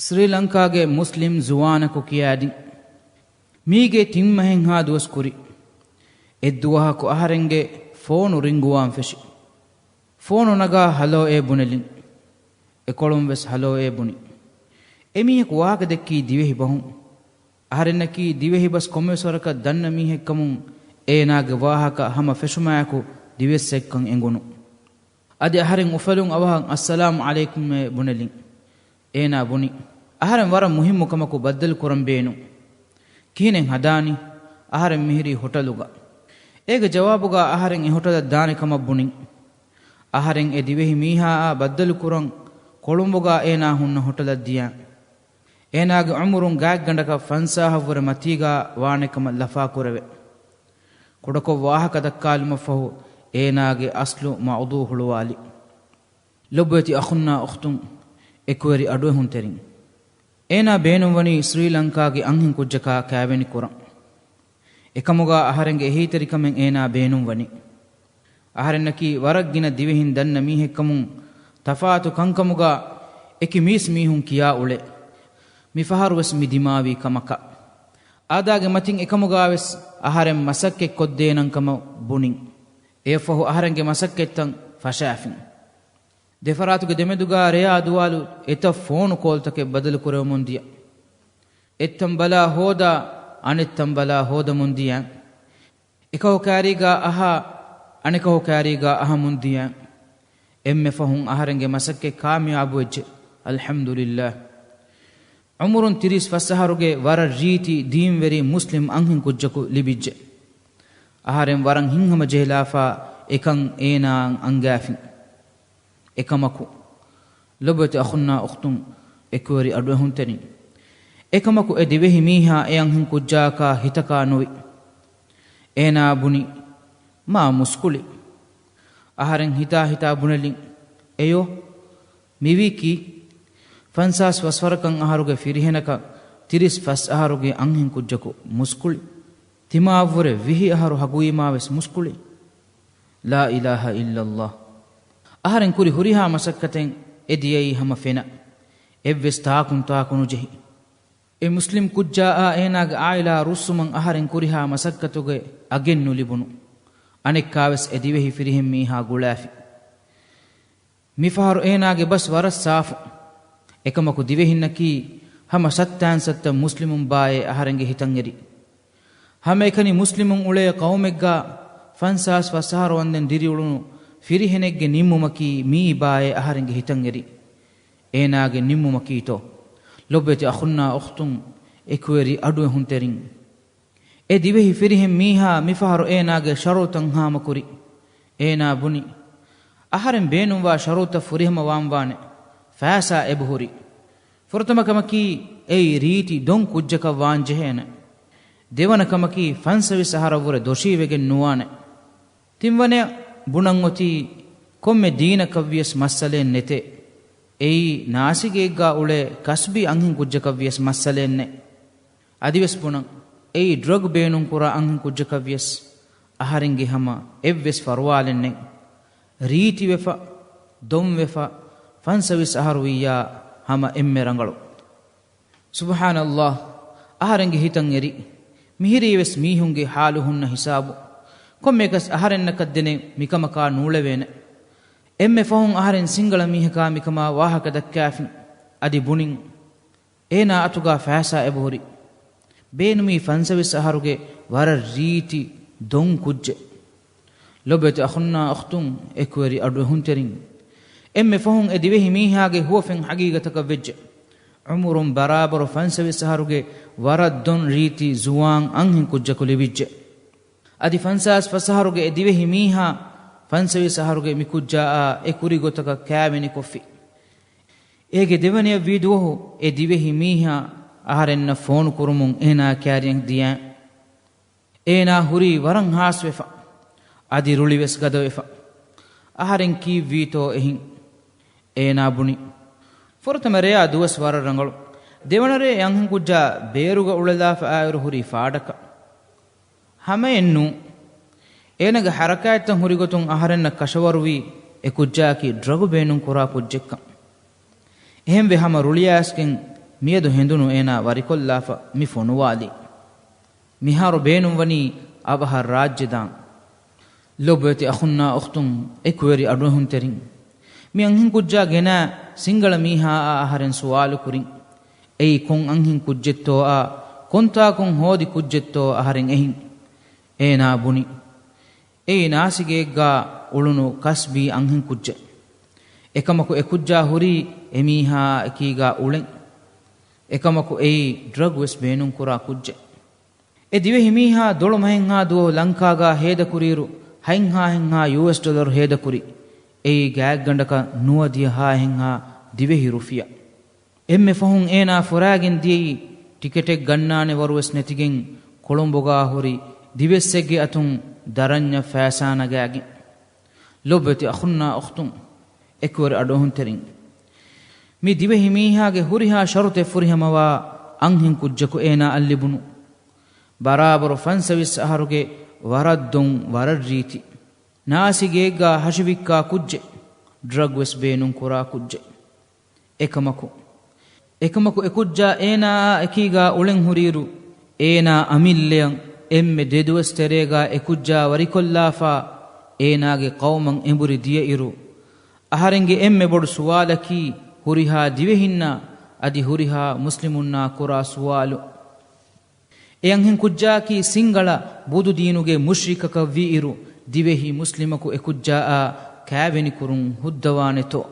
ಶ್ರೀಲಂಕಾ ಗೆ ಮುಸ್ಲಿಂ ಜುವಾನಕು ಕಿಯಾದಿ ಮೀಗೆ ತಿಮ್ಮಹೆಂ ಹಾ ದುವಸ್ ಕುರಿ ಎದ್ದುವಹಕು ಅಹರೆಂಗೆ ಫೋನು ರಿಂಗುವಾಂ ಫೆಶಿ ಫೋನು ನಗಾ ಹಲೋ ಎ ಬುನೆಲಿನ್ ಎಕೊಳುಂ ವೆಸ್ ಹಲೋ ಎ ಬುನಿ ಎಮೀಹಕು ವಾಹಕ ದೆಕ್ಕಿ ದಿವೆಹಿ ಬಹುಂ ಅಹರೆನ್ನಕಿ ದಿವೆಹಿ ಬಸ್ ಕೊಮ್ಮೆಸೊರಕ ದನ್ನ ಮೀಹೆಕ್ಕಮುಂ ಏನಾಗೆ ವಾಹಕ ಹಮ ಫೆಶುಮಾಯಕು ದಿವೆಸ್ಸೆಕ್ಕಂ ಎಂಗುನು ಅದಿ ಅಹರೆಂ ಉಫಲುಂ ಅವಹಂ ಅಸ್ಸಲಾಮು ಅಲೈಕುಂ ಎ ಬುನೆಲಿನ್ ඒනා බුනි අහරෙන් වර මුහිම්මු කමකු බද්දල් කුරම් බේනු කීනෙන් හදානි අහරෙන් මිහිරි හොටලුගා ඒක ජවාබුගා අහරෙන් එ හොටල දානි කම බුනි අහරෙන් එ දිවෙහි මීහා බද්දල් කුරම් කොළුම්බුගා ඒනා හුන්න හොටල දියා ඒනාගේ උමුරුන් ගාක් ගණ්ඩක ෆන්සාහවර මතීගා වානෙකම ලෆා කුරවේ කොඩකො වාහක දක්කාලිම ෆහු ඒනාගේ අස්ලු මඋදූ හුළුවාලි ලොබ්බති අඛුන්නා උඛ්තුන් එකුවරි අඩුව හුන්තෙරින් ඒනා බේනුම් වනි ශ්‍රී ලංකාගේ අංහින් කුජ්ජකා කෑවෙනි කුරන් එකමුගා අහරෙන්ගේ එහිතරිකමෙන් ඒනා බේනුම් වනි අහරෙන්නකි වරක්ගින දිවෙහින් දන්න මීහෙක්කමුන් තෆාතු කංකමුගා එකි මීස් මීහුන් කියා උලේ මිෆහරුවස් මිදිමාවී කමක ආදාගේ මතින් එකමුගාවෙස් අහරෙන් මසක්කෙක් කොද්දේනංකම බුනින් ඒ ෆහු අහරෙන්ගේ මසක්කෙත්තන් ෆෂාෆින් දෙෆරාතුගේ දෙමෙදුගා රයා දුවාලු එත ෆෝනු කෝල්තකේ බදලු කුරමුන්දිය එත්තම් බලා හෝදා අනෙත්තම් බලා හෝදමුන්දිය එකෝ කාරීගා අහ අනෙකෝ කාරීගා අහමුන්දිය එම්මෙ ෆහුන් අහරංගේ මසක්කේ කාමියාබු වෙච්ච අල්හම්දුලිල්ලාහ් උමුරුන් 30 ෆස්සහරුගේ වර රීති දීම්වැරි මුස්ලිම් අංහින් කුජ්ජකු ලිබිජ්ජ අහරෙන් වරන් හිංහම ජෙහලාෆා එකන් ඒනාන් අංගාෆින් එකමකු ලොබති අඛුන්නා උඛ්තුන් එකුවරි අඩුව හුන්තෙනි එකමකු එ දිවෙහි මීහා එයන් හින් කුජ්ජාකා හිතකා නොවි ඒනා බුනි මා මුස්කුලි අහරෙන් හිතා බුනලින් එයෝ මිවිකි ෆන්සාස් වස්වරකන් අහරුගේ ෆිරිහෙනක 30 ෆස් අහරුගේ අංහින් කුජ්ජකු මුස්කුලි තිමාවර විහි අහරු හගුීමාවෙස් මුස්කුලි ලා ඉලාහා ඉල්ලල්ලාහ් අහරෙන් කුරි හුරිහා මසක්කතෙන් එදියයි හම ෆෙන එව්වෙස් තාකුණු ජෙහි එ මුස්ලිම් කුජ්ජා ඒනාගේ ආයිලා රුස්සුමන් අහරෙන් කුරිහා මසක්කතුගේ අගෙන් නුලිබුණු අනෙක්කාවෙස් එදිවෙහි ෆිරිහෙම් මීහා ගුලාෆි මිෆහරු ඒනාගේ බස් වරස් සාෆු එකමකු දිවෙහින්නකි හම සත්තාන් සත්ත මුස්ලිමුන් බායේ අහරෙන්ගේ හිතන් එරි හම එකනි මුස්ලිමුන් උලේ කවුමෙක්ගා ෆන්සාස් වසහර වන්දෙන් දිරිඋළුණු ෆිරිහෙනෙක්ගේ නිම්මුමකි මී බායේ අහරෙන්ගේ හිතන් එරි ඒනාගේ නිම්මුමකීතෝ ලොබ්බති අඛුන්නා උඛ්තුන් එකුවරි අඩුව හුන්තෙරින් එ දිවෙහි ෆිරිහෙම් මීහා මිෆහරු ඒනාගේ ශරූතන් හාම කුරි ඒනා බුනි අහරෙන් බේනුම්වා ශරූත ෆුරිහම වාම්වානේ ෆෑසා එබුහුරි ෆුරතමකමකි එයි රීති දොන් කුජ්ජක වාංජෙහෙන දෙවනකමකි ෆන්සවි සහරවුර දොෂීවෙගෙන් නුවානේ තිම්වනේ බුණන් ඔති කොම්මෙ දීන කව්‍යස් මස්සලෙන් නෙතේ එයි නාසිගේග්ගා උලේ කස්බි අංහින් කුජ්ජකව්‍යස් මස්සලෙන්නේ අදිවස් බුණන් එයි ඩ්‍රග් බේනුම් කුරා අංහින් කුජ්ජකව්‍යස් අහරින්ගේ හම එව්වෙස් ෆර්වාලෙන්නේ රීති වෙෆා දොම් වෙෆා ෆන්සවි සහරුවියා හම එම්මෙ රංගලු සුබ්හානල්ලාහ් අහරින්ගේ හිතන් එරි මිහිරීවෙස් මීහුන්ගේ හාලු හුන්න හිසාබු කොම්මේකස් අහරෙන්නක දෙනේ මිකමකා නූලවේන එම්මෙ ෆහුන් අහරෙන් සිංගල මීහකා මිකමා වාහක දක්කාෆි අදි බුනින් ඒනා අතුගා ෆෑසා එබුහුරි බේනුමි ෆන්සවිස් අහරුගේ වර රීති දොන් කුජ්ජ ලොබති අඛුන්නා උඛ්තුන් එක්වරි අඩු හුන්තරින් එම්මෙ ෆහුන් එදිවෙහි මීහාගේ හුවෆෙන් හගීගතක වෙජ්ජ උමුරුන් බරාබර ෆන්සවිස් අහරුගේ වර දොන් රීති ජුවාන් අංහින් කුජ්ජකු ලිවිජ්ජ අදි ෆන්සාස් ෆසහරුගේ එදිවෙහි මීහා ෆන්සවි සහරුගේ මිකුජ්ජා එකුරි ගොතක කෑවෙනි කොෆි ඒගේ දෙවනිය වීදුවහු එදිවෙහි මීහා අහරෙන්න ෆෝන් කුරුමුන් ඒනා කෑරියන් දියා ඒනා හුරි වරන් හාස් වෙෆා අදි රුලිවෙස් ගද වෙෆා අහරෙන් කී වීතෝ එහින් ඒනා බුනි ෆොරතම රයා දුවස් වර රංගලු දෙවනරේ යංහන් කුජ්ජා බේරුග උලදාෆ ආයුරු හුරි ෆාඩක ಹಮ ಎನ್ನು ಏನಗ ಹರಕಾಯತಂ ಹುರಿಗೊತುಂ ಅಹರನ್ನ ಕಶವರುವಿ ಎ ಕುಜ್ಜಾಕಿ ಡ್ರಗು ಬೇನುಂ ಕುರಾ ಕುಜ್ಜೆಕ್ಕ එහෙම් වෙහම රුලියාස්කෙන් මියදු හෙඳුණු ඒනා වරිකොල්ලාෆ මි ෆොනුවාලි මිහාරු බේනුම් වනි අවහර් රාජ්‍යදාන් ලොබති අඛුන්නා උඛ්තුම් එක්වරි අඩුහුන් තෙරින් මි අංහින් කුජ්ජා ගෙන සිංගල මීහා ආහරෙන් සුවාලු කුරින් ei kon anhin kujjetto a konta kon hodi kujjetto aharen ehin ena buni ei nasige ga ulunu kasbi anhin kujje ekamaku ekujja huri emiha ekiga ulen ekamaku ei drug wes beenun kura kujje e dive himiha dolu mahen ha duo lanka ga heda kuriru hain ha US dollar heda kuri ei gag gandaka nuwadiya ha hen ha dive hirufiya emme fahun ena furagen dii ಟಿಕೆಟೆಗ್ ಗಣ್ಣಾನೆ ವರುವೆಸ್ ನೆತಿಗೆಂ ಕೊಳಂಬೊಗಾ ಹುರಿ ದಿವೆಸ್ಸೆಗ್ಗೆ ಅತುಂ ದರಣ್ಯ ಫ್ಯಾಸಾನಗಾಗಿ ಲೊಬ್ಬತಿ ಅಖುನ್ನಾ ಉಖ್ತುಂ ಎಕ್ವರ್ ಅಡೋಹುಂ ತೆರಿಂ ಮಿ ದಿವೆ ಹಿಮೀಹಾಗೆ ಹುರಿಹಾ ಶರುತೆ ಫುರಿಹಮವಾ ಅಂಹಿಂ ಕುಜ್ಜಕು ಏನಾ ಅಲ್ಲಿಬುನು ಬರಾಬರು ಫನ್ಸವಿಸ್ ಅಹರುಗೆ ವರದ್ದೊಂ ವರಡ್ ರೀತಿ ನಾಸಿಗೇಗ್ಗಾ ಹಶಿವಿಕ್ಕಾ ಕುಜ್ಜೆ drug ವೆಸ್ ಬೇನುಂ ಕುರಾ ಕುಜ್ಜೆ ekamaku ekujja ena ekiga ulen huriru ena amilleyan emme deduwes terega ekujja warikollafa enage qauman emburi diya iru aharenge emme bodu suwalaki huriha divehinna adi huriha muslimunna kura suwalu eyanhen kujja ki singala budu diinuge mushrikaka vi iru divehi muslimaku ekujja a kaveni kurun huddawane to